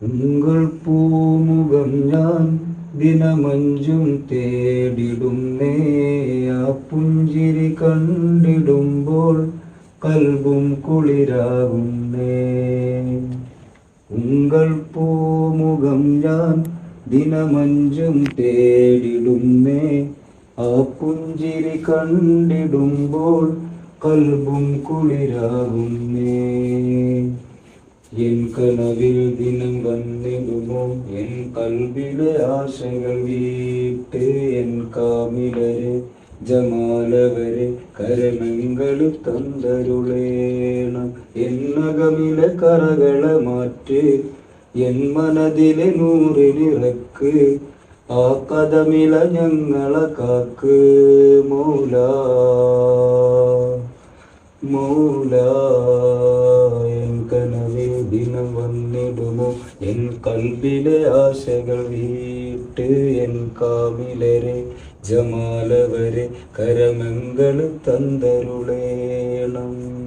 ഉങ്കൾ പൂമുഖം ഞാൻ ദിനമഞ്ചും തേടിടുന്നേ. ആ പുഞ്ചിരി കണ്ടിടുമ്പോൾ കൽബും കുളിരാകുന്നേ. ഉങ്കൾ പൂമുഖം ഞാൻ ദിനമഞ്ചും തേടിടുന്നേ. ആ പുഞ്ചിരി കണ്ടിടുമ്പോൾ കൽബും കുളിരാകുന്നേ. എൻ കനവിൽ ദിനം വന്നിടുമോ എൻ കൽബിലെ ആശകൾ വീട്ട്. എൻ കാമിലരെ ജമാലവരെ കരമംഗളു തന്തരുളേണം. എന്നകമിലെ കറകളെ മാറ്റ് എൻ മനതിലെ നൂറിലിറക്ക്. ആ കദമില ഞങ്ങളെ കാക്ക് മൗലാ മൗലാ. എൻ കനവിൽ ദിനം വന്നിടുമോ എൻ കൽബിലെ ആശകൾ വീട്ട്. എൻ കാമിലരെ ജമാലവരെ കരമംഗളു തന്തരുളേണം.